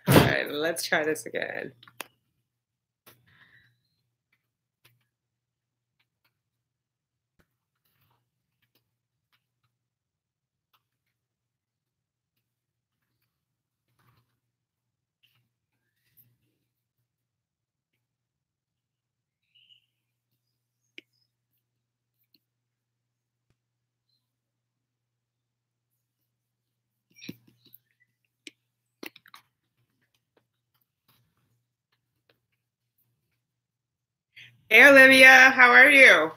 All right, let's try this again. Hey, Olivia, how are you?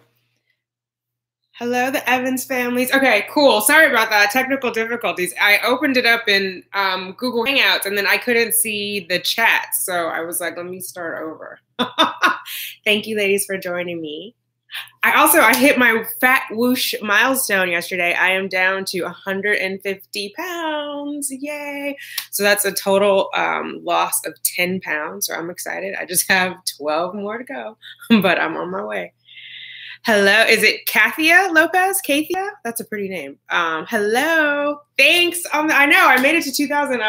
Hello, the Evans families. Okay, cool. Sorry about that. Technical difficulties. I opened it up in Google Hangouts and then I couldn't see the chat. So I was like, let me start over. Thank you, ladies, for joining me. I hit my fat whoosh milestone yesterday. I am down to 150 pounds. Yay. So that's a total loss of 10 pounds. So I'm excited. I just have 12 more to go, but I'm on my way. Hello, is it Kathia Lopez? Kathia? That's a pretty name. Hello. Thanks. I know, I made it to 2,000.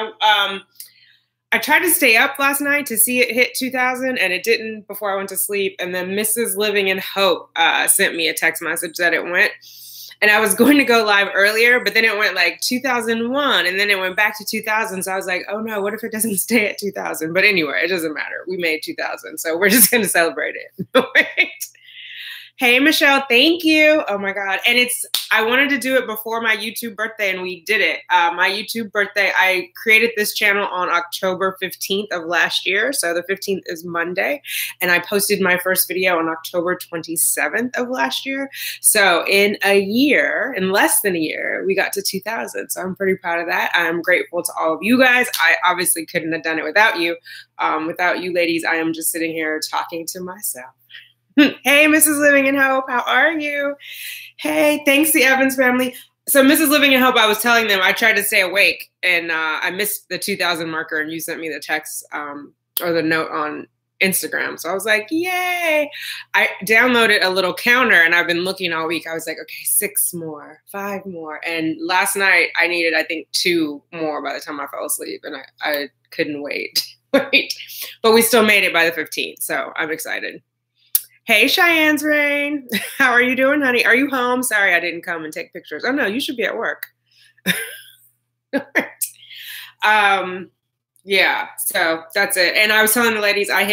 I tried to stay up last night to see it hit 2,000 and it didn't before I went to sleep. And then Mrs. Living in Hope sent me a text message that it went. And I was going to go live earlier, but then it went like 2001 and then it went back to 2000. So I was like, oh no, what if it doesn't stay at 2000? But anyway, it doesn't matter. We made 2000. So we're just going to celebrate it. Hey, Michelle, thank you. Oh my God. And I wanted to do it before my YouTube birthday and we did it. My YouTube birthday, I created this channel on October 15th of last year. So the 15th is Monday. And I posted my first video on October 27th of last year. So in less than a year, we got to 2,000. So I'm pretty proud of that. I'm grateful to all of you guys. I obviously couldn't have done it without you. Without you ladies, I am just sitting here talking to myself. Hey, Mrs. Living in Hope, how are you? Hey, thanks the Evans family. So Mrs. Living in Hope, I was telling them I tried to stay awake and I missed the 2,000 marker and you sent me the text or the note on Instagram. So I was like, yay. I downloaded a little counter and I've been looking all week. I was like, okay, 6 more, 5 more. And last night I needed, I think 2 more by the time I fell asleep and I couldn't wait. But we still made it by the 15th. So I'm excited. Hey, Cheyenne's Rain. How are you doing, honey? Are you home? Sorry, I didn't come and take pictures. Oh, no, you should be at work. Yeah, so that's it. And I was telling the ladies, I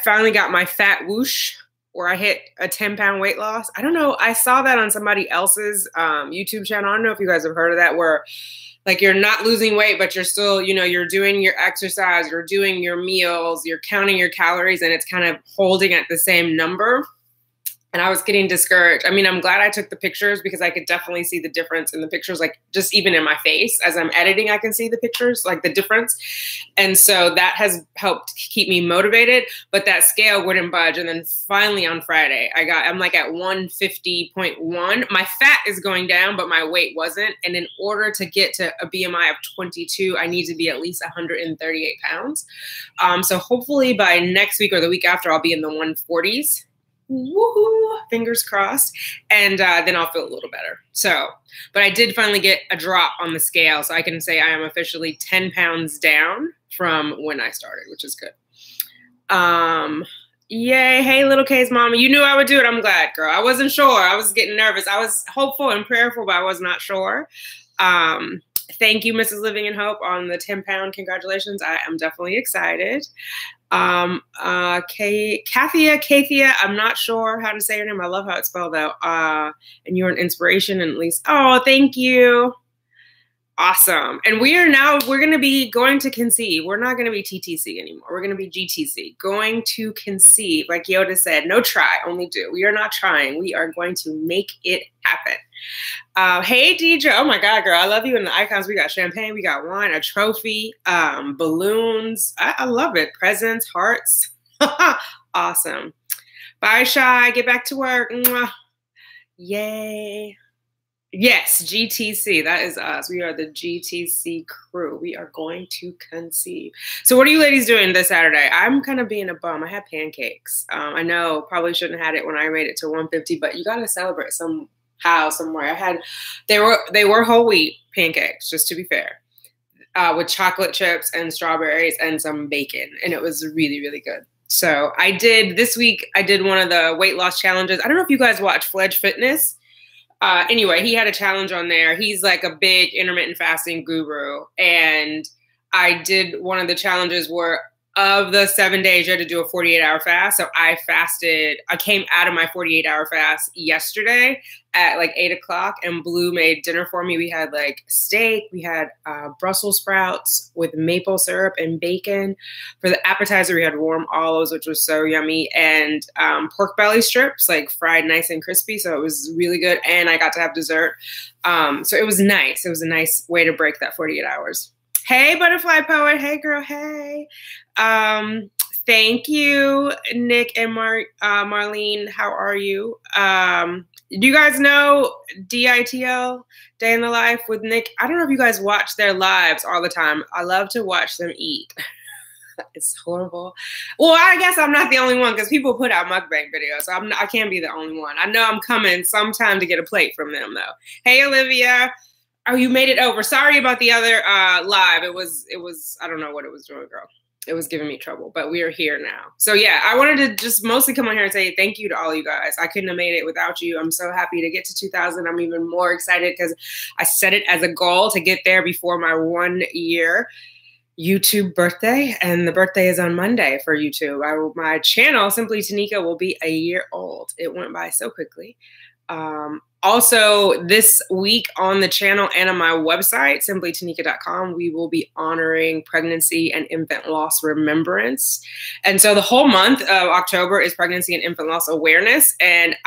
finally got my fat whoosh where I hit a 10-pound weight loss. I don't know. I saw that on somebody else's YouTube channel. I don't know if you guys have heard of that, where like you're not losing weight, but you're still, you're doing your exercise, you're doing your meals, you're counting your calories, and it's kind of holding at the same number. And I was getting discouraged. I mean, I'm glad I took the pictures because I could definitely see the difference in the pictures, like just even in my face. As I'm editing, I can see the pictures, like the difference. And so that has helped keep me motivated, but that scale wouldn't budge. And then finally on Friday, I'm like at 150.1. My fat is going down, but my weight wasn't. And in order to get to a BMI of 22, I need to be at least 138 pounds. So hopefully by next week or the week after, I'll be in the 140s. Woohoo! Fingers crossed. And then I'll feel a little better. So, but I did finally get a drop on the scale. So I can say I am officially 10 pounds down from when I started, which is good. Yay. Hey, little K's mama. You knew I would do it. I'm glad, girl. I wasn't sure. I was getting nervous. I was hopeful and prayerful, but I was not sure. Thank you, Mrs. Living in Hope, on the 10-pound. Congratulations. I am definitely excited. Kathia, I'm not sure how to say your name. I love how it's spelled out. And you're an inspiration, and at least, oh, thank you. Awesome. And we're going to be going to conceive. We're not going to be TTC anymore. We're going to be GTC, going to conceive. Like Yoda said, no try, only do. We are not trying. We are going to make it happen. Hey, Deidre. Oh my God, girl. I love you. And the icons. We got champagne. We got wine, a trophy, balloons. I love it. Presents, hearts. Awesome. Bye, Shy. Get back to work. Mwah. Yay. Yes, GTC. That is us. We are the GTC crew. We are going to conceive. So what are you ladies doing this Saturday? I'm kind of being a bum. I had pancakes. I know probably shouldn't have had it when I made it to 150, but you got to celebrate somehow, somewhere. They were whole wheat pancakes, just to be fair. with chocolate chips and strawberries and some bacon. And it was really, really good. So this week, I did one of the weight loss challenges. I don't know if you guys watch Fledge Fitness. Anyway, he had a challenge on there. He's like a big intermittent fasting guru. And I did one of the challenges where of the 7 days, you had to do a 48-hour fast. So I came out of my 48-hour fast yesterday at like 8 o'clock, and Blue made dinner for me. We had like steak, we had Brussels sprouts with maple syrup and bacon. For the appetizer, we had warm olives, which was so yummy, and pork belly strips, like fried nice and crispy. So it was really good. And I got to have dessert. So it was nice. It was a nice way to break that 48 hours. Hey, Butterfly Poet. Hey, girl. Hey. Thank you, Nick and Marlene. How are you? Do you guys know DITL, Day in the Life with Nick? I don't know if you guys watch their lives all the time. I love to watch them eat. It's horrible. Well, I guess I'm not the only one because people put out mukbang videos. So I can't be the only one. I know I'm coming sometime to get a plate from them, though. Hey, Olivia. Oh, you made it over. Sorry about the other live. It was, I don't know what it was doing, girl. It was giving me trouble, but we are here now. So yeah, I wanted to just mostly come on here and say thank you to all you guys. I couldn't have made it without you. I'm so happy to get to 2,000. I'm even more excited because I set it as a goal to get there before my 1 year YouTube birthday. And the birthday is on Monday for YouTube. My channel, Simply Tanika, will be a year old. It went by so quickly. Also, this week on the channel and on my website, simplytanika.com, we will be honoring pregnancy and infant loss remembrance. And so the whole month of October is pregnancy and infant loss awareness. And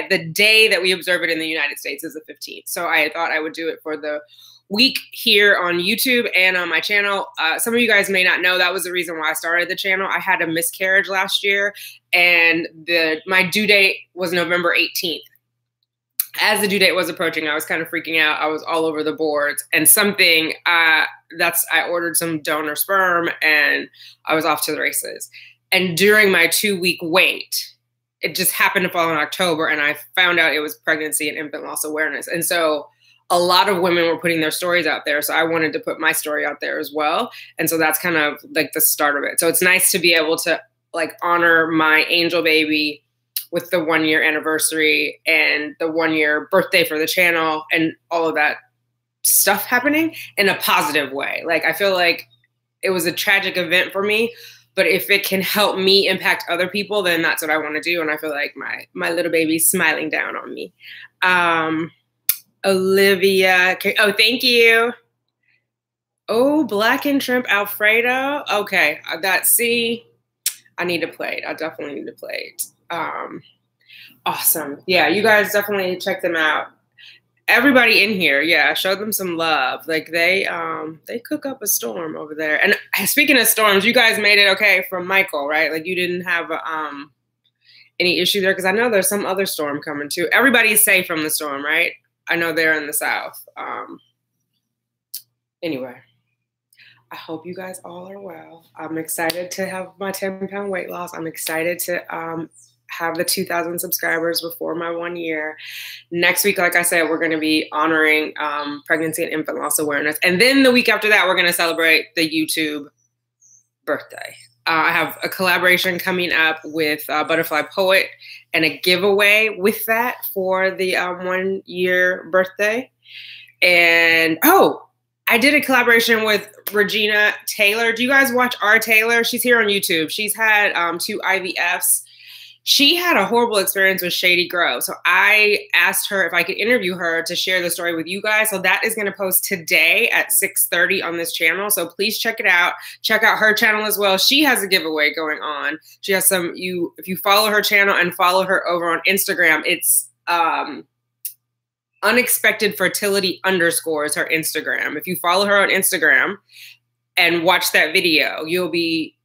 the day that we observe it in the United States is the 15th. So I thought I would do it for the week here on YouTube and on my channel. Some of you guys may not know that was the reason why I started the channel. I had a miscarriage last year, and my due date was November 18th. As the due date was approaching, I was kind of freaking out. I was all over the boards, and I ordered some donor sperm, and I was off to the races. And during my 2-week wait, it just happened to fall in October, and I found out it was pregnancy and infant loss awareness. And so a lot of women were putting their stories out there. So I wanted to put my story out there as well. And so that's kind of like the start of it. So it's nice to be able to like honor my angel baby with the 1 year anniversary and the 1 year birthday for the channel and all of that stuff happening in a positive way. Like, I feel like it was a tragic event for me, but if it can help me impact other people, then that's what I want to do. And I feel like my little baby's smiling down on me. Olivia, oh, thank you. Oh, blackened shrimp Alfredo. Okay, I need a plate. I definitely need a plate. Awesome. Yeah, you guys definitely check them out. Everybody in here, yeah, show them some love. Like they cook up a storm over there. And speaking of storms, you guys made it okay from Michael, right? Like you didn't have any issue there, because I know there's some other storm coming too. Everybody's safe from the storm, right? I know they're in the South. Anyway, I hope you guys all are well. I'm excited to have my 10-pound weight loss. I'm excited to have the 2,000 subscribers before my 1 year. Next week, like I said, we're going to be honoring pregnancy and infant loss awareness. And then the week after that, we're going to celebrate the YouTube birthday. I have a collaboration coming up with Butterfly Poet and a giveaway with that for the 1 year birthday. And, I did a collaboration with Regina Taylor. Do you guys watch R. Taylor? She's here on YouTube. She's had 2 IVFs. She had a horrible experience with Shady Grove. So I asked her if I could interview her to share the story with you guys. So that is going to post today at 6:30 on this channel. So please check it out. Check out her channel as well. She has a giveaway going on. She has some, if you follow her channel and follow her over on Instagram, it's Unexpected Fertility _ is her Instagram. If you follow her on Instagram and watch that video, you'll be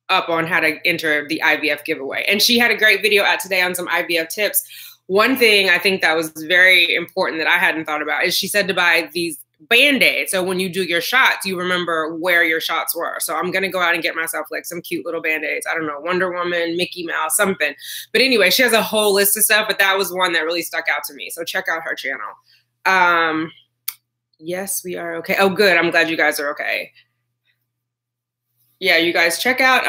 up on how to enter the IVF giveaway. And she had a great video out today on some IVF tips. One thing I think that was very important that I hadn't thought about is she said to buy these Band-Aids. So when you do your shots, you remember where your shots were. So I'm going to go out and get myself like some cute little Band-Aids. I don't know, Wonder Woman, Mickey Mouse, something. But anyway, she has a whole list of stuff, but that was one that really stuck out to me. So check out her channel. Yes, we are okay. Oh, good. I'm glad you guys are okay. Yeah, you guys check out,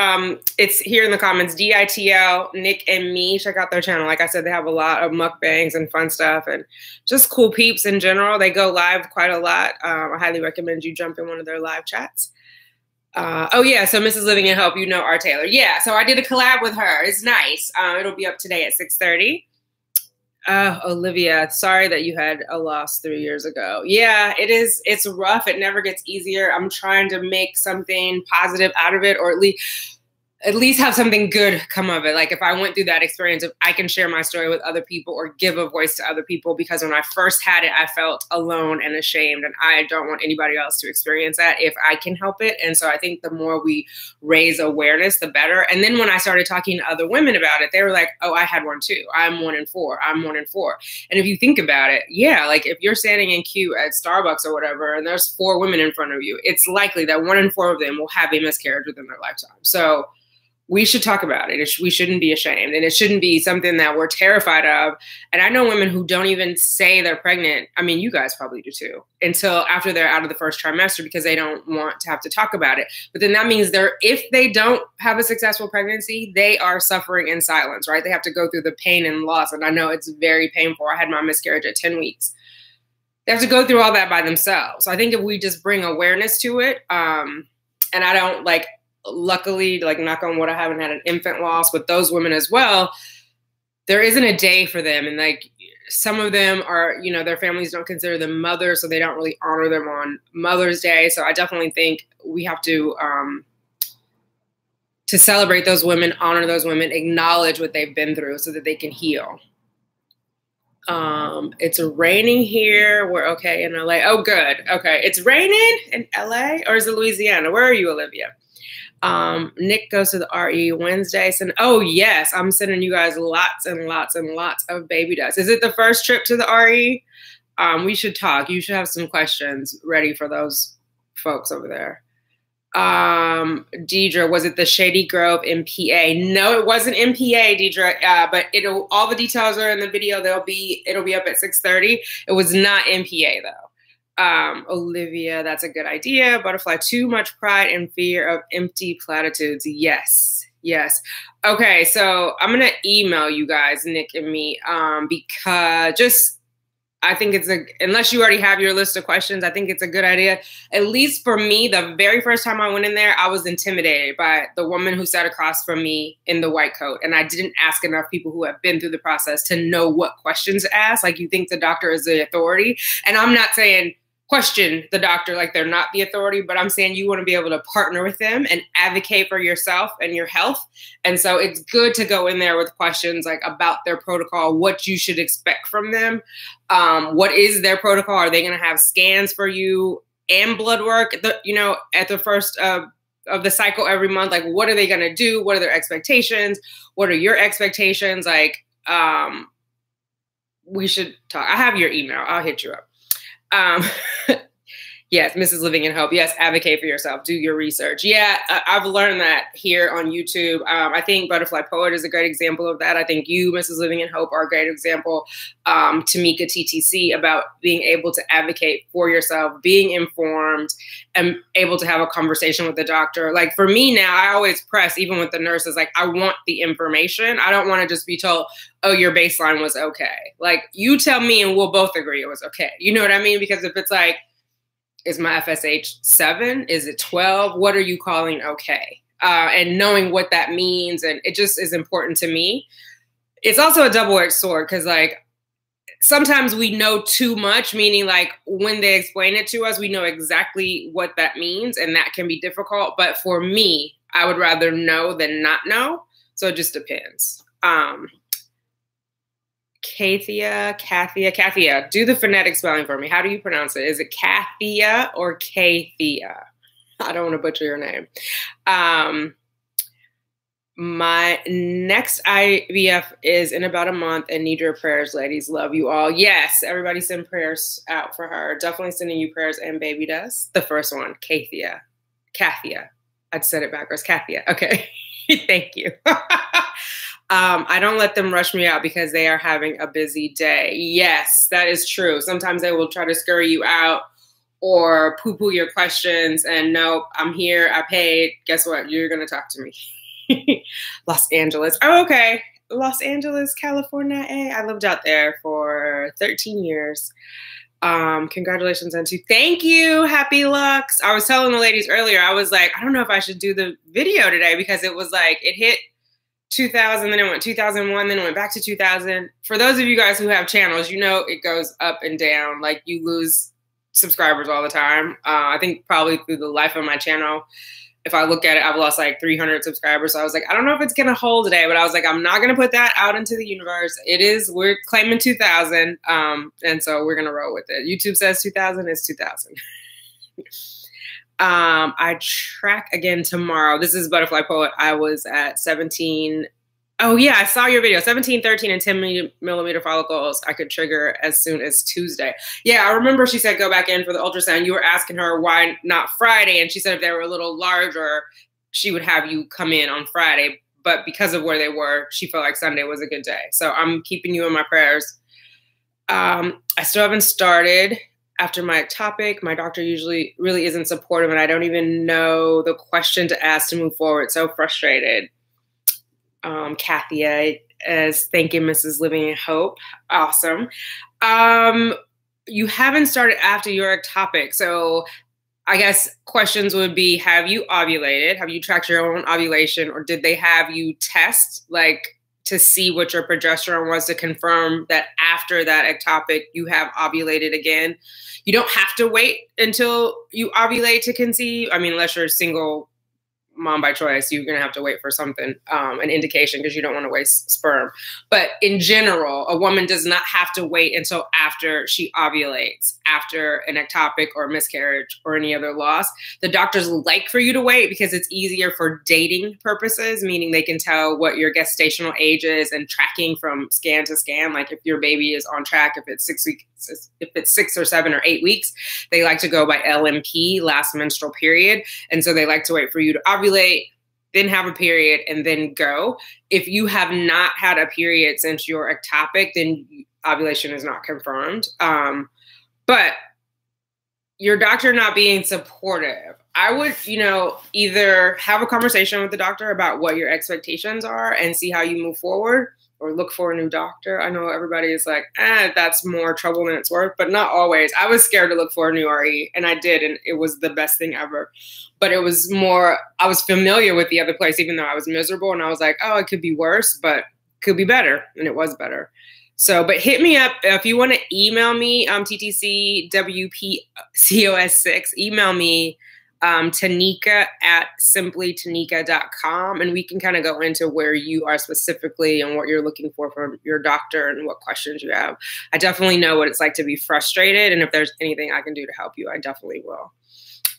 it's here in the comments, DITL, Nick and me. Check out their channel. Like I said, they have a lot of mukbangs and fun stuff and just cool peeps in general. They go live quite a lot. I highly recommend you jump in one of their live chats. Oh yeah, so Mrs. Living in Hope, you know R. Taylor. Yeah, so I did a collab with her. It's nice. It'll be up today at 6:30. Olivia, sorry that you had a loss 3 years ago. Yeah, it is. It's rough. It never gets easier. I'm trying to make something positive out of it, or at least have something good come of it. Like if I went through that experience, if I can share my story with other people or give a voice to other people, because when I first had it, I felt alone and ashamed, and I don't want anybody else to experience that if I can help it. And so I think the more we raise awareness, the better. And then when I started talking to other women about it, they were like, oh, I had one too. I'm 1 in 4. I'm 1 in 4. And if you think about it, yeah, like if you're standing in queue at Starbucks or whatever, and there's 4 women in front of you, it's likely that 1 in 4 of them will have a miscarriage within their lifetime. So we should talk about it. We shouldn't be ashamed, and it shouldn't be something that we're terrified of. And I know women who don't even say they're pregnant. I mean, you guys probably do too, until after they're out of the first trimester, because they don't want to have to talk about it. But then that means if they don't have a successful pregnancy, they are suffering in silence, right? They have to go through the pain and loss. And I know it's very painful. I had my miscarriage at 10 weeks. They have to go through all that by themselves. So I think if we just bring awareness to it, and I don't luckily, knock on wood, I haven't had an infant loss, but those women as well, there isn't a day for them. And some of them are, their families don't consider them mothers, so they don't really honor them on Mother's Day. So I definitely think we have to celebrate those women, honor those women, acknowledge what they've been through so that they can heal. It's raining here. We're okay in LA. Oh, good. Okay. It's raining in LA, or is it Louisiana? Where are you, Olivia? Nick goes to the RE Wednesday. Oh yes, I'm sending you guys lots and lots and lots of baby dust. Is it the first trip to the RE? We should talk. You should have some questions ready for those folks over there. Deidre, was it the Shady Grove in PA? No, it wasn't in PA, Deidre. But all the details are in the video. It'll be up at 6:30. It was not in PA though. Olivia, that's a good idea. Butterfly, too much pride and fear of empty platitudes. Yes. Okay, so I'm gonna email you guys, Nick and me, because I think unless you already have your list of questions, I think it's a good idea. At least for me, the very first time I went in there, I was intimidated by the woman who sat across from me in the white coat. And I didn't ask enough people who have been through the process to know what questions to ask. Like, you think the doctor is the authority. And I'm not saying question the doctor like they're not the authority, but I'm saying you want to be able to partner with them and advocate for yourself and your health. And so it's good to go in there with questions about their protocol, what you should expect from them. What is their protocol? Are they going to have scans for you and blood work, at the first of the cycle every month? What are they going to do? What are their expectations? What are your expectations? We should talk. I have your email. I'll hit you up. Yes, Mrs. Living in Hope. Yes, advocate for yourself. Do your research. Yeah, I've learned that here on YouTube. I think Butterfly Poet is a great example of that. I think you, Mrs. Living in Hope, are a great example. Tanika TTC, about being able to advocate for yourself, being informed, and able to have a conversation with the doctor. For me now, I always press, even with the nurses, I want the information. I don't want to just be told, oh, your baseline was okay. You tell me and we'll both agree it was okay. You know what I mean? Because if it's is my FSH 7? Is it 12? What are you calling okay? And knowing what that means. And it just is important to me. It's also a double-edged sword, because sometimes we know too much, meaning when they explain it to us, we know exactly what that means, and that can be difficult. But for me, I would rather know than not know. So it just depends. Kathia, do the phonetic spelling for me. How do you pronounce it? Is it Kathia or Kathia? I don't want to butcher your name. My next IVF is in about a month, and need your prayers, ladies. Love you all. Yes, everybody send prayers out for her. Definitely sending you prayers and baby dust. The first one, Kathia. I said it backwards. Kathia. Okay. Thank you. I don't let them rush me out because they are having a busy day. Yes, that is true. Sometimes they will try to scurry you out or poo-poo your questions and nope, I'm here, I paid, guess what? You're gonna talk to me. Los Angeles. Oh, okay. Los Angeles, California. I lived out there for 13 years. Congratulations on 2. Thank you. Happy Lux. I was telling the ladies earlier, I was like, I don't know if I should do the video today because it was like, it hit 2000, then it went 2001, then it went back to 2000. For those of you guys who have channels, you know it goes up and down. Like you lose subscribers all the time. I think probably through the life of my channel, if I look at it, I've lost like 300 subscribers. So I was like, I don't know if it's going to hold today, but I was like, I'm not going to put that out into the universe. We're claiming 2000. And so we're going to roll with it. YouTube says 2000 is 2000. I track again tomorrow. This is Butterfly Poet. I was at 17. Oh yeah, I saw your video. 17, 13, and 10 millimeter follicles I could trigger as soon as Tuesday. Yeah, I remember she said go back in for the ultrasound. You were asking her why not Friday, and she said if they were a little larger, she would have you come in on Friday. But because of where they were, she felt like Sunday was a good day. So I'm keeping you in my prayers. I still haven't started. After my ectopic, my doctor usually really isn't supportive, and I don't even know the question to ask to move forward. So frustrated. Kathia is thanking Mrs. Living in Hope. Awesome. You haven't started after your ectopic. So I guess questions would be, have you ovulated? Have you tracked your own ovulation? Or did they have you test like to see what your progesterone was to confirm that after that ectopic you have ovulated again? You don't have to wait until you ovulate to conceive. I mean, unless you're a single mom by choice, you're going to have to wait for something, an indication, because you don't want to waste sperm. But in general, a woman does not have to wait until after she ovulates, after an ectopic or miscarriage or any other loss. The doctors like for you to wait because it's easier for dating purposes, meaning they can tell what your gestational age is and tracking from scan to scan. Like if your baby is on track, if it's 6 weeks, if it's 6 or 7 or 8 weeks, they like to go by LMP, last menstrual period. And so they like to wait for you to ovulate, then have a period, and then go. If you have not had a period since your ectopic, then ovulation is not confirmed. But your doctor not being supportive, I would, either have a conversation with the doctor about what your expectations are and see how you move forward, or look for a new doctor. I know everybody is like, that's more trouble than it's worth, but not always. I was scared to look for a new RE, and I did, and it was the best thing ever. But it was more, I was familiar with the other place, even though I was miserable, and I was like, oh, it could be worse, but it could be better, and it was better. So, but hit me up if you want to email me, TTCWPCOS6, email me, Tanika at simplytanika.com, and we can kind of go into where you are specifically and what you're looking for from your doctor and what questions you have. I definitely know what it's like to be frustrated, and if there's anything I can do to help you, I definitely will.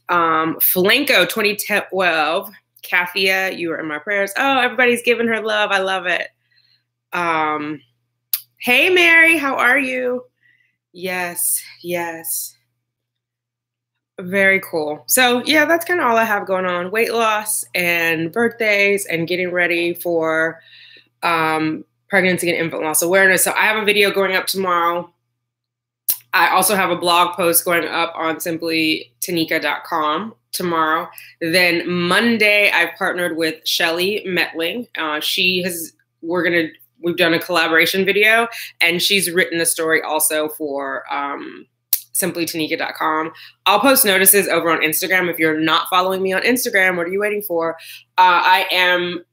Flanco 2012, Kathia, you are in my prayers. Oh, everybody's giving her love. I love it. Hey, Mary, how are you? Yes, yes. Very cool. So yeah, that's kind of all I have going on. Weight loss and birthdays and getting ready for pregnancy and infant loss awareness. So I have a video going up tomorrow. I also have a blog post going up on simplytanika.com tomorrow. Then Monday, I've partnered with Shelly Metling. We've done a collaboration video, and she's written a story also for simplytanika.com. I'll post notices over on Instagram. If you're not following me on Instagram, what are you waiting for? I am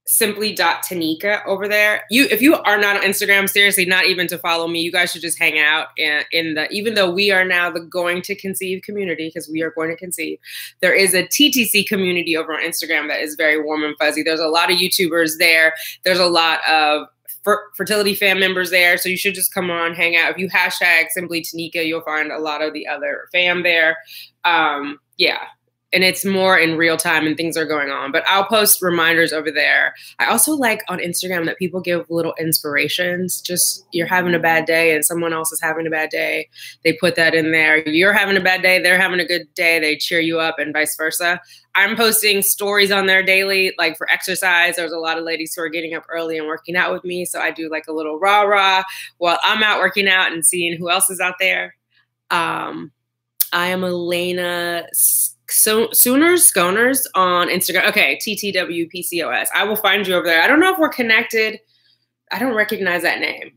simply.tanika over there. If you are not on Instagram, seriously, not even to follow me, you guys should just hang out even though we are now the Going to Conceive community, because we are going to conceive, there is a TTC community over on Instagram that is very warm and fuzzy. There's a lot of YouTubers there. There's a lot of fertility fam members there. So you should just come on, hang out. If you hashtag Simply Tanika, you'll find a lot of the other fam there. Yeah. And it's more in real time and things are going on. But I'll post reminders over there. I also like on Instagram that people give little inspirations. Just you're having a bad day and someone else is having a bad day. They put that in there. You're having a bad day, they're having a good day. They cheer you up and vice versa. I'm posting stories on there daily, like for exercise. There's a lot of ladies who are getting up early and working out with me. So I do like a little rah-rah while I'm out working out and seeing who else is out there. I am Elena Sooners Sconers on Instagram. Okay, TTWPCOS. I will find you over there. I don't know if we're connected. I don't recognize that name.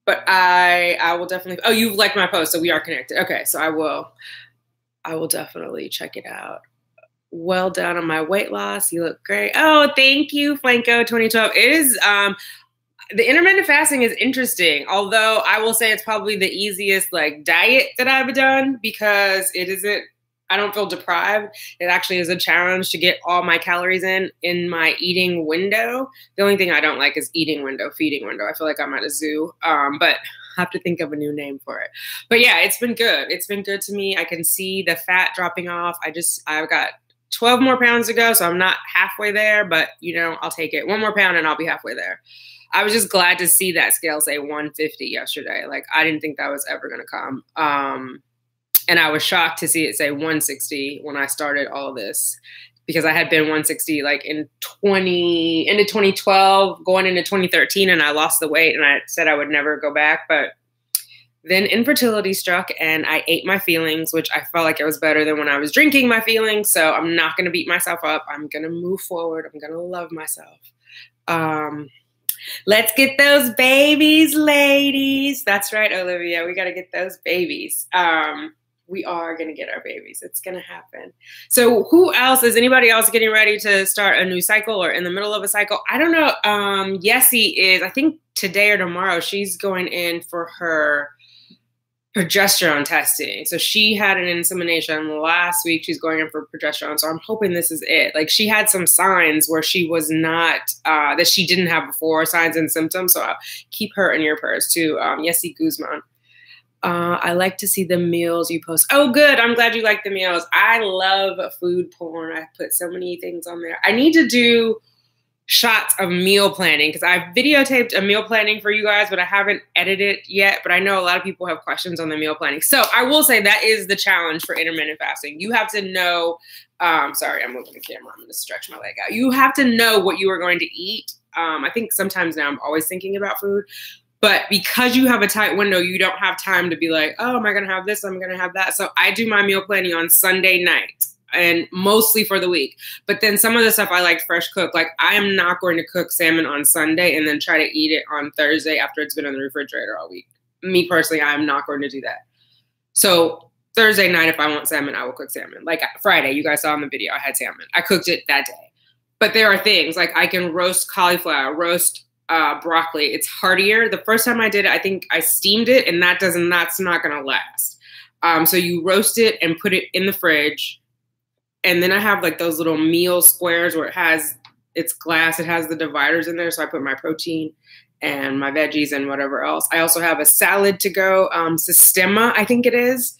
But I will definitely. Oh, you've liked my post, so we are connected. Okay, so I will definitely check it out. Well done on my weight loss. You look great. Oh, thank you, Flanco 2012. It is the intermittent fasting is interesting, although I will say it's probably the easiest like diet that I've done because it isn't, I don't feel deprived. It actually is a challenge to get all my calories in my eating window. The only thing I don't like is eating window, feeding window. I feel like I'm at a zoo, but I have to think of a new name for it. But yeah, it's been good. It's been good to me. I can see the fat dropping off. I've got 12 more pounds to go, so I'm not halfway there, but you know, I'll take it. 1 more pound and I'll be halfway there. I was just glad to see that scale say 150 yesterday. Like, I didn't think that was ever going to come. And I was shocked to see it say 160 when I started all of this, because I had been 160 like into 2012, going into 2013, and I lost the weight and I said I would never go back. But then infertility struck and I ate my feelings, which I felt like it was better than when I was drinking my feelings. So I'm not going to beat myself up. I'm going to move forward. I'm going to love myself. Let's get those babies, ladies. That's right, Olivia. We got to get those babies. We are going to get our babies. It's going to happen. So who else? Is anybody else getting ready to start a new cycle or in the middle of a cycle? I don't know. Yessie is, I think today or tomorrow, she's going in for her progesterone testing. So she had an insemination last week. She's going in for progesterone. So I'm hoping this is it. Like, she had some signs where she was not, that she didn't have before, signs and symptoms. So I'll keep her in your prayers too. Yessie Guzman. I like to see the meals you post. Oh, good. I'm glad you like the meals. I love food porn. I put so many things on there. I need to do shots of meal planning because I've videotaped a meal planning for you guys, but I haven't edited it yet. But I know a lot of people have questions on the meal planning. So I will say that is the challenge for intermittent fasting. You have to know, sorry, I'm moving the camera. I'm going to stretch my leg out. You have to know what you are going to eat. I think sometimes now I'm always thinking about food, but because you have a tight window, you don't have time to be like, oh, am I going to have this? I'm going to have that. So I do my meal planning on Sunday night. And mostly for the week. But then some of the stuff I like fresh cook. Like, I am not going to cook salmon on Sunday and then try to eat it on Thursday after it's been in the refrigerator all week. Me personally, I'm not going to do that. So Thursday night, if I want salmon, I will cook salmon. Like Friday, you guys saw in the video, I had salmon. I cooked it that day. But there are things like I can roast cauliflower, roast broccoli. It's heartier. The first time I did it, I think I steamed it, and that's not going to last. So you roast it and put it in the fridge. And then I have like those little meal squares where it's glass. It has the dividers in there. So I put my protein and my veggies and whatever else. I also have a salad to go, Sistema, I think it is.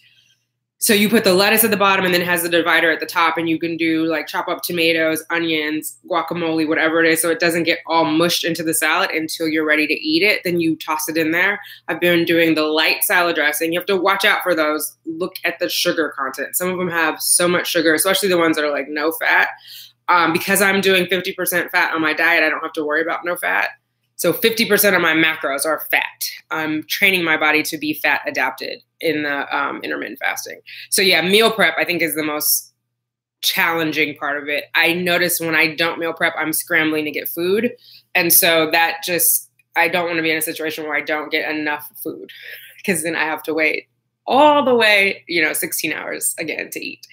So you put the lettuce at the bottom and then it has the divider at the top, and you can do like chop up tomatoes, onions, guacamole, whatever it is. So it doesn't get all mushed into the salad until you're ready to eat it. Then you toss it in there. I've been doing the light salad dressing. You have to watch out for those. Look at the sugar content. Some of them have so much sugar, especially the ones that are like no fat. Because I'm doing 50% fat on my diet, I don't have to worry about no fat. So 50% of my macros are fat. I'm training my body to be fat adapted in the intermittent fasting. So yeah, meal prep I think is the most challenging part of it. I notice when I don't meal prep, I'm scrambling to get food. And so that just, I don't want to be in a situation where I don't get enough food because then I have to wait all the way, 16 hours again to eat.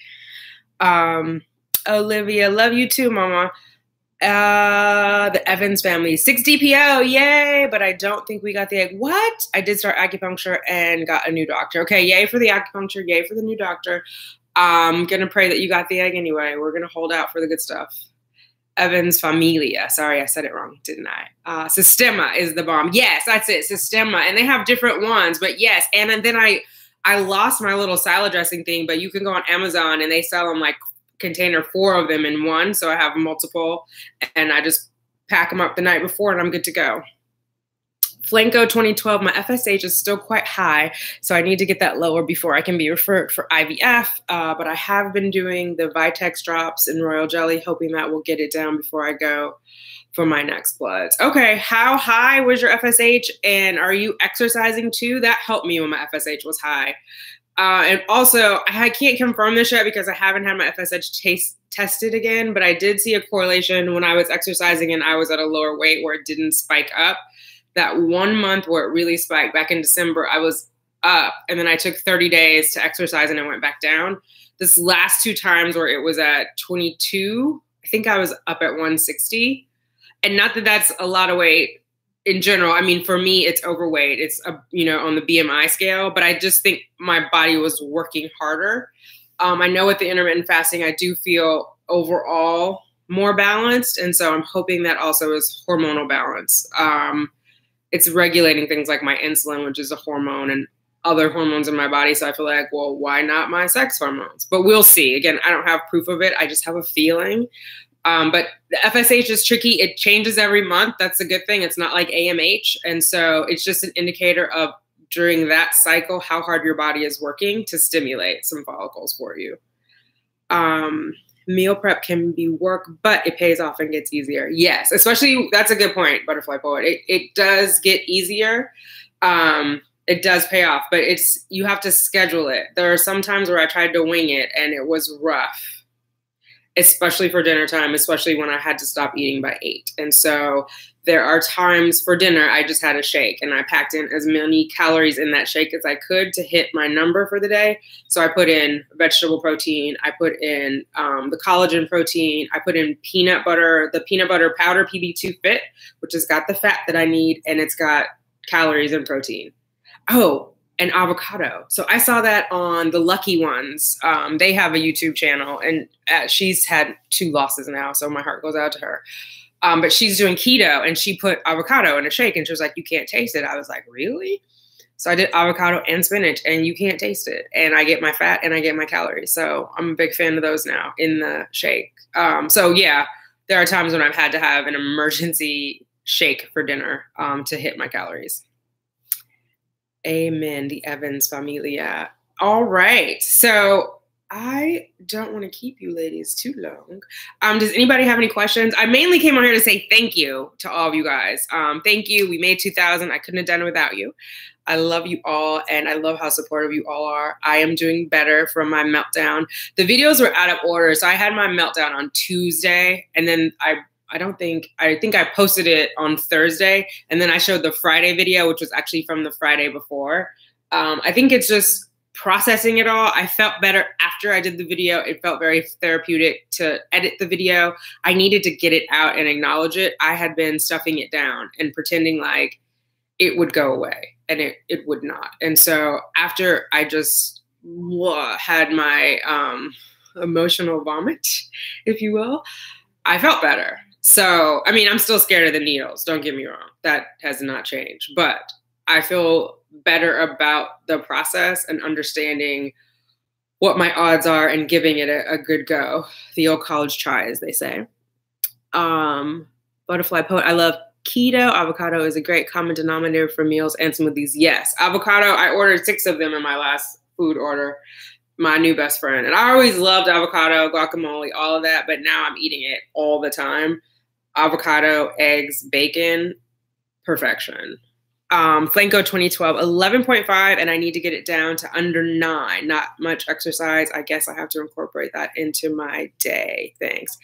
Olivia, love you too, mama. The Evans family, 6 DPO, yay! But I don't think we got the egg. What? I did start acupuncture and got a new doctor. Okay, yay for the acupuncture, yay for the new doctor. I'm gonna pray that you got the egg anyway. We're gonna hold out for the good stuff. Evans Familia. Sorry, I said it wrong, didn't I? Sistema is the bomb. Yes, that's it, Sistema. And they have different ones, but yes. And then I lost my little salad dressing thing, but you can go on Amazon and they sell them like container 4 of them in one. So I have multiple and I just pack them up the night before and I'm good to go. Flanco 2012, my FSH is still quite high, so I need to get that lower before I can be referred for IVF. But I have been doing the Vitex drops and royal jelly, hoping that will get it down before I go for my next bloods. Okay, how high was your FSH, and are you exercising too? That helped me when my FSH was high. And also, I can't confirm this yet because I haven't had my FSH tested again, but I did see a correlation when I was exercising and I was at a lower weight where it didn't spike up. That 1 month where it really spiked back in December, I was up, and then I took 30 days to exercise and I went back down. This last 2 times where it was at 22, I think I was up at 160. And not that that's a lot of weight in general. I mean, for me, it's overweight. It's, you know, on the BMI scale, but I just think my body was working harder. I know with the intermittent fasting, I do feel overall more balanced. And so I'm hoping that also is hormonal balance. It's regulating things like my insulin, which is a hormone, and other hormones in my body. So I feel like, well, why not my sex hormones? But we'll see. Again, I don't have proof of it. I just have a feeling. But the FSH is tricky. It changes every month. That's a good thing. It's not like AMH. And so it's just an indicator of during that cycle, how hard your body is working to stimulate some follicles for you. Meal prep can be work, but it pays off and gets easier. Yes, especially, that's a good point, Butterfly Poet. It does get easier. It does pay off, but you have to schedule it. There are some times where I tried to wing it and it was rough, especially for dinner time, especially when I had to stop eating by 8. And so there are times for dinner, I just had a shake and I packed in as many calories in that shake as I could to hit my number for the day. So I put in vegetable protein, I put in the collagen protein, I put in peanut butter, the peanut butter powder PB2 Fit, which has got the fat that I need and it's got calories and protein. Oh, and avocado. So I saw that on the Lucky Ones. They have a YouTube channel and she's had 2 losses now. So my heart goes out to her. But she's doing keto and she put avocado in a shake and she was like, you can't taste it. I was like, really? So I did avocado and spinach and you can't taste it. And I get my fat and I get my calories. So I'm a big fan of those now in the shake. So yeah, there are times when I've had to have an emergency shake for dinner to hit my calories. Amen, the Evans familia. All right. So I don't want to keep you ladies too long. Does anybody have any questions? I mainly came on here to say thank you to all of you guys. Thank you. We made 2,000. I couldn't have done it without you. I love you all, and I love how supportive you all are. I am doing better from my meltdown. The videos were out of order, so I had my meltdown on Tuesday, and then I think I posted it on Thursday, and then I showed the Friday video, which was actually from the Friday before. I think it's just processing it all. I felt better after I did the video. It felt very therapeutic to edit the video. I needed to get it out and acknowledge it. I had been stuffing it down and pretending like it would go away, and it would not. And so after I just had my emotional vomit, if you will, I felt better. So, I mean, I'm still scared of the needles. Don't get me wrong. That has not changed. But I feel better about the process and understanding what my odds are and giving it a good go. The old college try, as they say. Butterfly Poet, I love keto. Avocado is a great common denominator for meals and smoothies. Yes, avocado. I ordered 6 of them in my last food order. My new best friend. And I always loved avocado, guacamole, all of that. But now I'm eating it all the time. Avocado, eggs, bacon, perfection. Flanco 2012, 11.5, and I need to get it down to under 9. Not much exercise. I guess I have to incorporate that into my day. Thanks.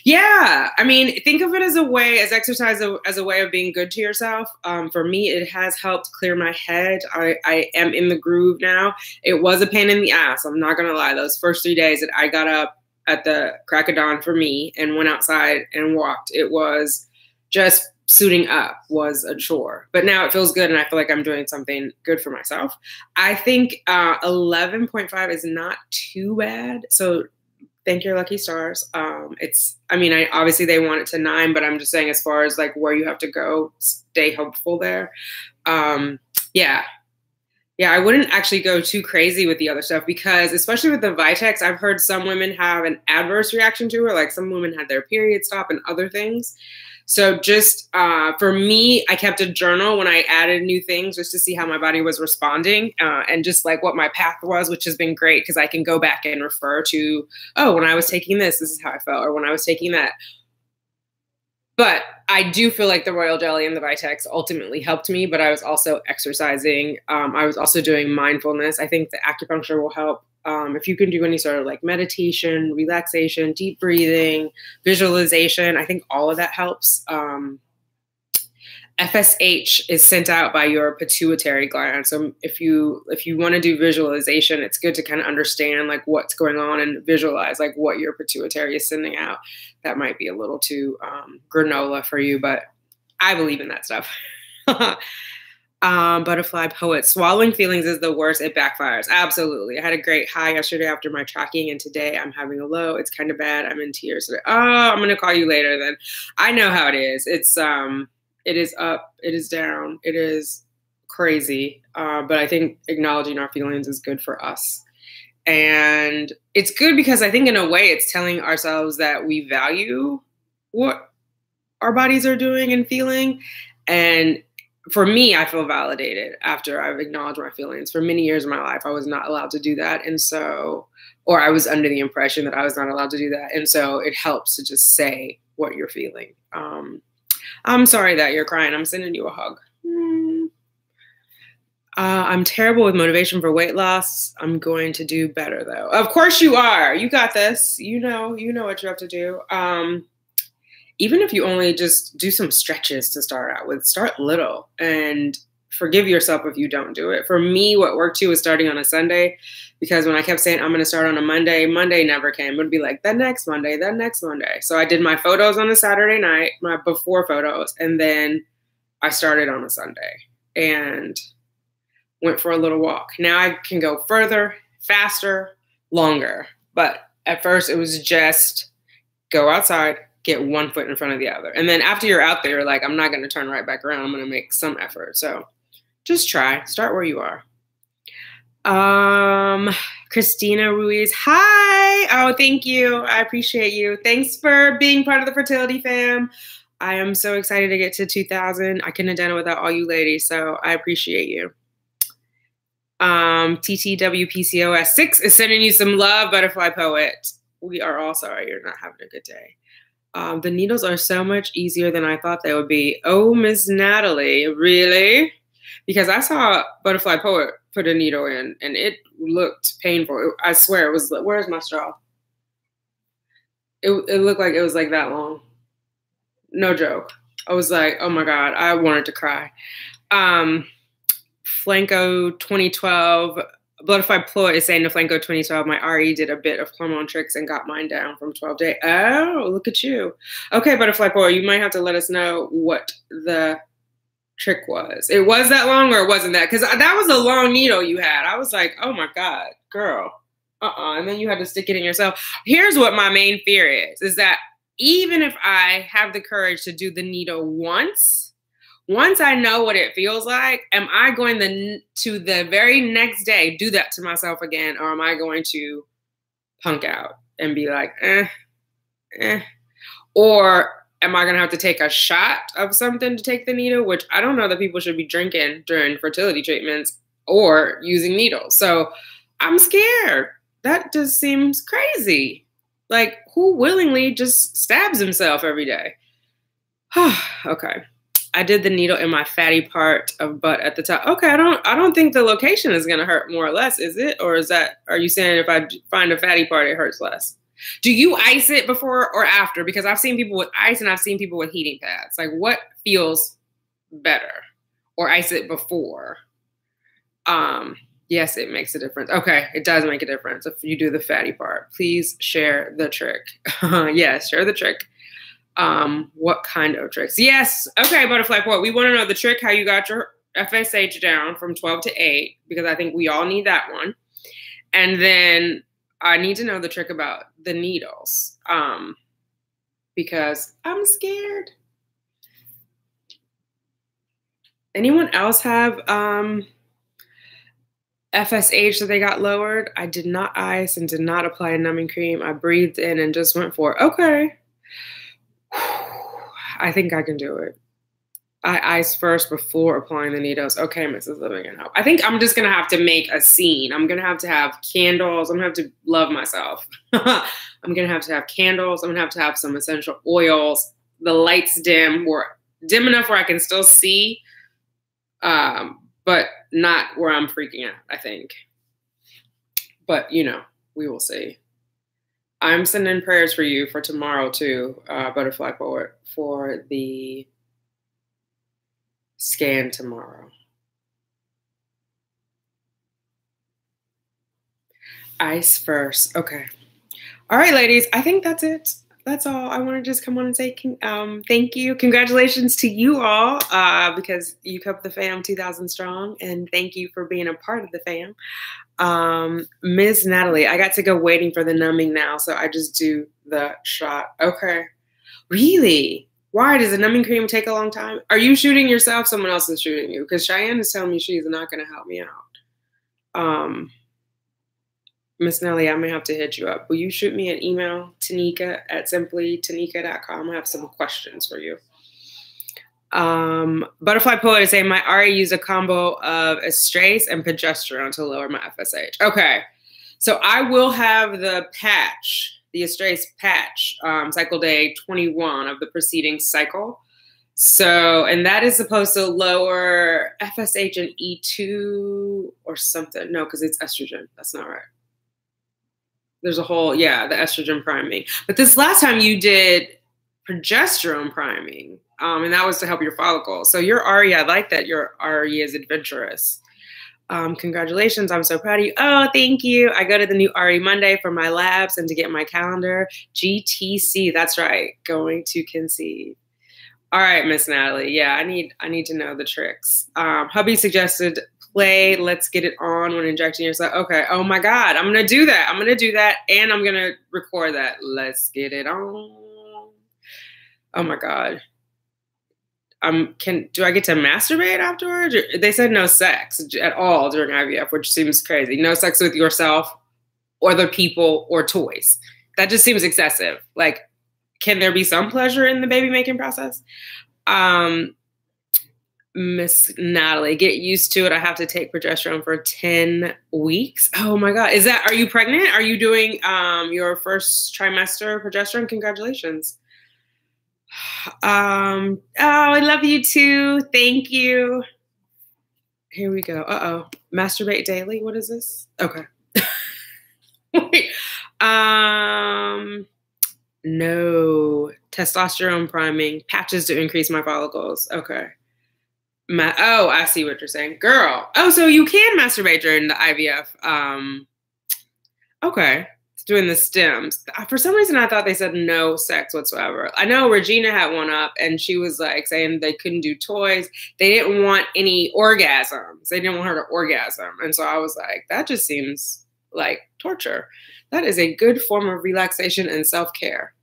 Yeah, I mean, think of it as exercise as a way of being good to yourself. For me, it has helped clear my head. I am in the groove now. It was a pain in the ass. I'm not going to lie. Those first 3 days that I got up at the crack of dawn for me and went outside and walked, it was just suiting up was a chore, but now it feels good and I feel like I'm doing something good for myself. I think 11.5 is not too bad. So thank your lucky stars. Obviously they want it to 9, but I'm just saying as far as like where you have to go, stay hopeful there. Yeah, I wouldn't actually go too crazy with the other stuff because especially with the Vitex, I've heard some women have an adverse reaction to it. Like some women had their period stop and other things. So just for me, I kept a journal when I added new things just to see how my body was responding and just like what my path was, which has been great because I can go back and refer to, oh, when I was taking this is how I felt, or when I was taking that. But I do feel like the royal jelly and the Vitex ultimately helped me, but I was also exercising. I was also doing mindfulness. I think the acupuncture will help. If you can do any sort of like meditation, relaxation, deep breathing, visualization, I think all of that helps. FSH is sent out by your pituitary gland. So if you want to do visualization, it's good to kind of understand like what's going on and visualize like what your pituitary is sending out. That might be a little too granola for you, but I believe in that stuff. Butterfly poet, swallowing feelings is the worst. It backfires. Absolutely. I had a great high yesterday after my tracking, and today I'm having a low. It's kind of bad. I'm in tears. Oh, I'm going to call you later then. I know how it is. It is up, it is down, it is crazy. But I think acknowledging our feelings is good for us. And it's good because I think in a way it's telling ourselves that we value what our bodies are doing and feeling. And for me, I feel validated after I've acknowledged my feelings. For many years of my life, I was not allowed to do that. And so, or I was under the impression that I was not allowed to do that. And so it helps to just say what you're feeling. I'm sorry that you're crying. I'm sending you a hug. I'm terrible with motivation for weight loss. I'm going to do better though. Of course you are. You got this. You know what you have to do. Even if you only just do some stretches to start out with, start little and forgive yourself if you don't do it. For me, what worked too was starting on a Sunday, because when I kept saying I'm going to start on a Monday, Monday never came. It would be like the next Monday, the next Monday. So I did my photos on a Saturday night, my before photos, and then I started on a Sunday and went for a little walk. Now I can go further, faster, longer. But at first it was just go outside, get one foot in front of the other. And then after you're out there, you're like, I'm not going to turn right back around. I'm going to make some effort. So just try. Start where you are. Christina Ruiz. Hi. Oh, thank you. I appreciate you. Thanks for being part of the fertility fam. I am so excited to get to 2,000. I couldn't have done it without all you ladies. So I appreciate you. TTWPCOS6 is sending you some love, Butterfly Poet. We are all sorry you're not having a good day. The needles are so much easier than I thought they would be. Oh, Miss Natalie, really? Because I saw Butterfly Poet put a needle in and it looked painful. I swear it was, where's my straw? It looked like it was like that long. No joke. I was like, oh my God, I wanted to cry. Flanco 2012, Butterfly Poet is saying to Flanco 2012, my RE did a bit of hormone tricks and got mine down from 12 days. Oh, look at you. Okay, Butterfly Poet, you might have to let us know what the trick was. It was that long or it wasn't that? Because that was a long needle you had. I was like, oh my God, girl. And then you had to stick it in yourself. Here's what my main fear is that even if I have the courage to do the needle once I know what it feels like, am I going to the very next day do that to myself again? Or am I going to punk out and be like, Or am I going to have to take a shot of something to take the needle? Which I don't know that people should be drinking during fertility treatments or using needles. So I'm scared. That just seems crazy. Like, who willingly just stabs himself every day? Okay. I did the needle in my fatty part of butt at the top. Okay, I don't think the location is gonna hurt more or less, is it? Or are you saying if I find a fatty part, it hurts less? Do you ice it before or after? Because I've seen people with ice and I've seen people with heating pads. Like, what feels better? Or ice it before? Yes, it makes a difference. Okay, it does make a difference if you do the fatty part. Please share the trick. Yes, share the trick. What kind of tricks? Yes. Okay, Butterfly Poet. We want to know the trick, how you got your FSH down from 12 to 8, because I think we all need that one. And then I need to know the trick about the needles, because I'm scared. Anyone else have FSH that they got lowered? I did not ice and did not apply a numbing cream. I breathed in and just went for it. Okay. I think I can do it. I ice first before applying the needles. Okay, Mrs. Living in Hope. I think I'm just going to have to make a scene. I'm going to have candles. I'm going to have to love myself. I'm going to have candles. I'm going to have some essential oils. the lights dim enough where I can still see, but not where I'm freaking out, I think. But, you know, we will see. I'm sending prayers for you for tomorrow too, Butterfly Poet, for the scan tomorrow. Ice first. Okay. All right, ladies. I think that's it. That's all. I want to just come on and say thank you. Congratulations to you all because you kept the fam 2,000 strong. And thank you for being a part of the fam. Ms. Natalie, I got to go waiting for the numbing now. So I just do the shot. Okay. Really? Why? Does the numbing cream take a long time? Are you shooting yourself? Someone else is shooting you? Because Cheyenne is telling me she's not going to help me out. Miss Nelly, I may have to hit you up. Will you shoot me an email, Tanika at simplytanika.com? I have some questions for you. Butterfly Poet is saying, my RA used a combo of estrase and progesterone to lower my FSH. Okay. So I will have the patch, the estrase patch, cycle day 21 of the preceding cycle. So, and that is supposed to lower FSH and E2 or something. No, because it's estrogen. That's not right. There's a whole, yeah, the estrogen priming. But this last time you did progesterone priming, and that was to help your follicles. So your RE, I like that your RE is adventurous. Congratulations, I'm so proud of you. Oh, thank you. I go to the new RE Monday for my labs and to get my calendar. GTC, that's right, going to conceive. All right, Miss Natalie. Yeah, I need to know the tricks. Hubby suggested play Let's Get It On when injecting yourself. Okay. Oh my God. I'm going to do that. I'm going to do that. And I'm going to record that. Let's get it on. Oh my God. Do I get to masturbate afterwards? They said no sex at all during IVF, which seems crazy. No sex with yourself or other people or toys. That just seems excessive. Like, can there be some pleasure in the baby making process? Miss Natalie, get used to it. I have to take progesterone for 10 weeks. Oh my God. Are you pregnant? Are you doing your first trimester progesterone? Congratulations. Oh, I love you too. Thank you. Here we go. Uh-oh. Masturbate daily. What is this? Okay. Wait. No. Testosterone priming. Patches to increase my follicles. Okay. Oh, I see what you're saying. Girl. Oh, so you can masturbate during the IVF. Okay. It's doing the stems. For some reason, I thought they said no sex whatsoever. I know Regina had one up and she was like saying they couldn't do toys. They didn't want any orgasms. They didn't want her to orgasm. And so I was like, that just seems like torture. That is a good form of relaxation and self-care.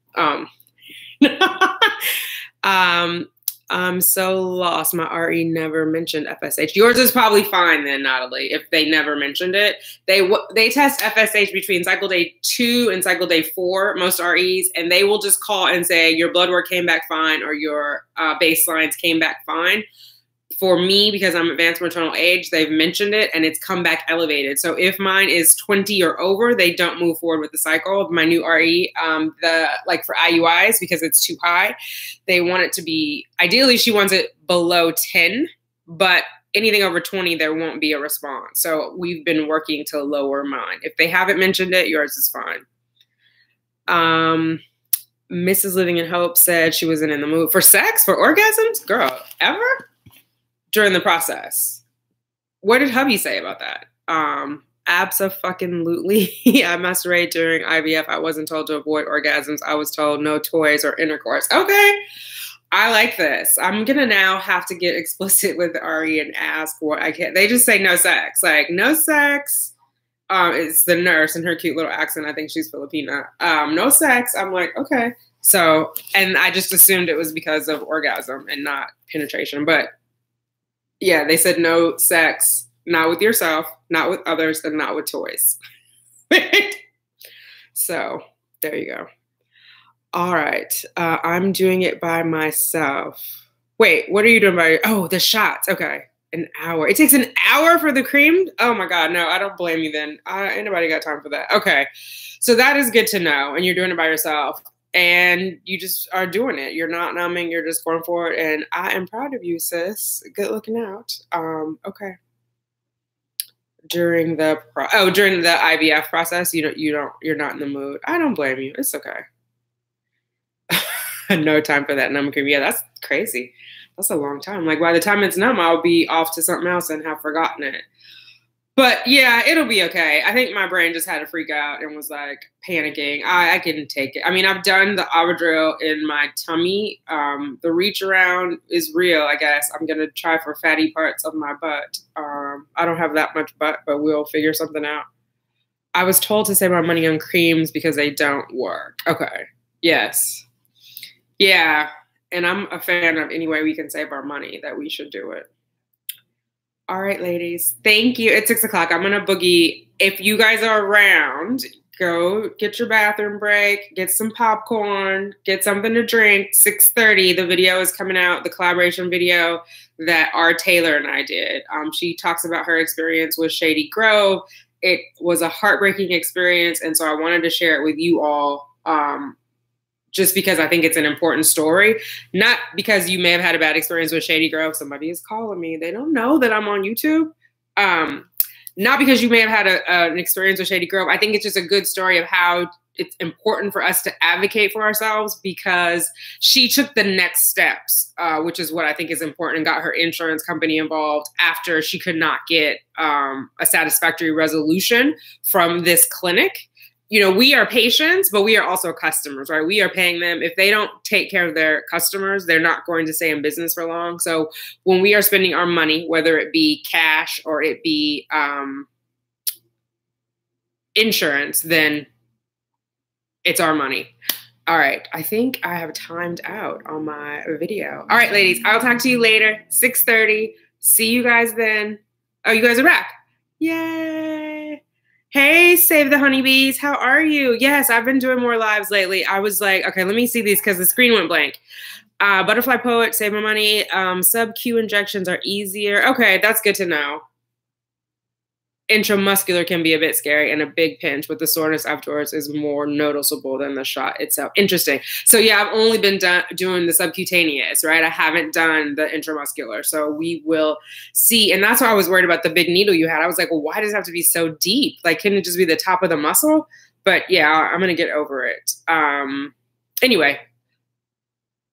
I'm so lost. My RE never mentioned FSH. Yours is probably fine then, Natalie, if they never mentioned it. They test FSH between cycle day 2 and cycle day 4, most REs, and they will just call and say your blood work came back fine or your baselines came back fine. For me, because I'm advanced maternal age, they've mentioned it and it's come back elevated. So if mine is 20 or over, they don't move forward with the cycle. My new RE, like for IUIs, because it's too high, they want it to be, ideally she wants it below 10, but anything over 20, there won't be a response. So we've been working to lower mine. If they haven't mentioned it, yours is fine. Mrs. Living in Hope said she wasn't in the mood for sex, for orgasms? Girl, ever? During the process. What did hubby say about that? Abso-fucking-lutely. I masturbated during IVF. I wasn't told to avoid orgasms. I was told no toys or intercourse. Okay. I like this. I'm going to now have to get explicit with RE and ask what I can. They just say no sex. Like, no sex. It's the nurse in her cute little accent. I think she's Filipina. No sex. I'm like, okay. So, and I just assumed it was because of orgasm and not penetration. But yeah, they said no sex, not with yourself, not with others, and not with toys. So there you go. All right. I'm doing it by myself. Wait, what are you doing by? Oh, the shots. Okay. An hour. It takes an hour for the cream? Oh my God. No, I don't blame you then. Ain't nobody got time for that. Okay. So that is good to know. And you're doing it by yourself. and you just are doing it. You're not numbing. You're just going for it. And I am proud of you, sis. Good looking out. Okay. During the IVF process, you're not in the mood. I don't blame you. It's okay. No time for that numb cream. Yeah, that's crazy. That's a long time. Like by the time it's numb, I'll be off to something else and have forgotten it. But yeah, it'll be okay. I think my brain just had a freak out and was like panicking. I can take it. I mean, I've done the Avadryl in my tummy. The reach around is real, I guess. I'm going to try for fatty parts of my butt. I don't have that much butt, but we'll figure something out. I was told to save my money on creams because they don't work. Okay. Yes. Yeah. And I'm a fan of any way we can save our money that we should do it. All right, ladies. Thank you. It's 6 o'clock. I'm going to boogie. If you guys are around, go get your bathroom break, get some popcorn, get something to drink. 6:30, the video is coming out, the collaboration video that R. Taylor and I did. She talks about her experience with Shady Grove. It was a heartbreaking experience, and so I wanted to share it with you all. Just because I think it's an important story, not because you may have had a bad experience with Shady Grove. Somebody is calling me. They don't know that I'm on YouTube. Not because you may have had an experience with Shady Grove. I think it's just a good story of how it's important for us to advocate for ourselves, because she took the next steps, which is what I think is important, and got her insurance company involved after she could not get a satisfactory resolution from this clinic. You know, we are patients, but we are also customers, right? We are paying them. If they don't take care of their customers, they're not going to stay in business for long. So when we are spending our money, whether it be cash or it be insurance, then it's our money. All right. I think I have timed out on my video. All right, ladies, I'll talk to you later. 6:30. See you guys then. Oh, you guys are back. Yay. Hey, Save the Honeybees. How are you? Yes, I've been doing more lives lately. I was like, okay, let me see these because the screen went blank. Butterfly Poet, Save My Money. Sub-Q injections are easier. Okay, that's good to know. Intramuscular can be a bit scary, and a big pinch with the soreness afterwards is more noticeable than the shot itself. Interesting. So yeah, I've only been doing the subcutaneous, right? I haven't done the intramuscular. So we will see. And that's why I was worried about the big needle you had. I was like, well, why does it have to be so deep? Like, can it just be the top of the muscle? But yeah, I'm going to get over it. Anyway,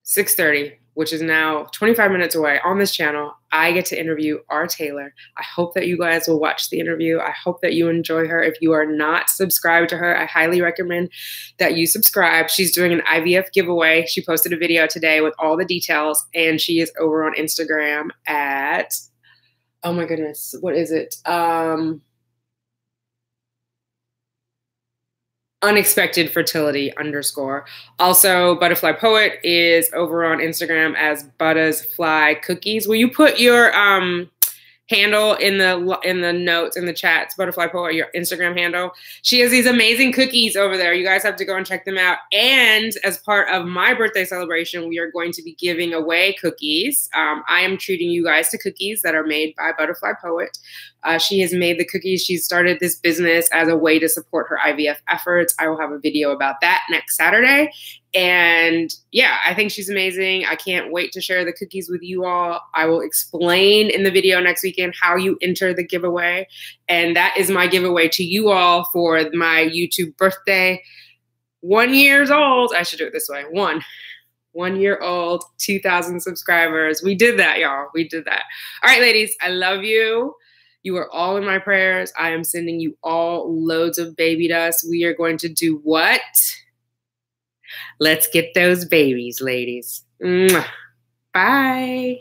6:30. Which is now 25 minutes away on this channel, I get to interview R. Taylor. I hope that you guys will watch the interview. I hope that you enjoy her. If you are not subscribed to her, I highly recommend that you subscribe. She's doing an IVF giveaway. She posted a video today with all the details, and she is over on Instagram at, oh my goodness, what is it? Unexpected Fertility _. Also, Butterfly Poet is over on Instagram as Buttersfly Cookies. Will you put your handle in the notes, in the chats? Butterfly Poet, your Instagram handle. She has these amazing cookies over there. You guys have to go and check them out. And as part of my birthday celebration, we are going to be giving away cookies. I am treating you guys to cookies that are made by Butterfly Poet. She has made the cookies. She started this business as a way to support her IVF efforts. I will have a video about that next Saturday. And yeah, I think she's amazing. I can't wait to share the cookies with you all. I will explain in the video next weekend how you enter the giveaway. And that is my giveaway to you all for my YouTube birthday. 1 year old. I should do it this way. 1 year old, 2,000 subscribers. We did that, y'all. We did that. All right, ladies, I love you. You are all in my prayers. I am sending you all loads of baby dust. We are going to do what? Let's get those babies, ladies. Mwah. Bye.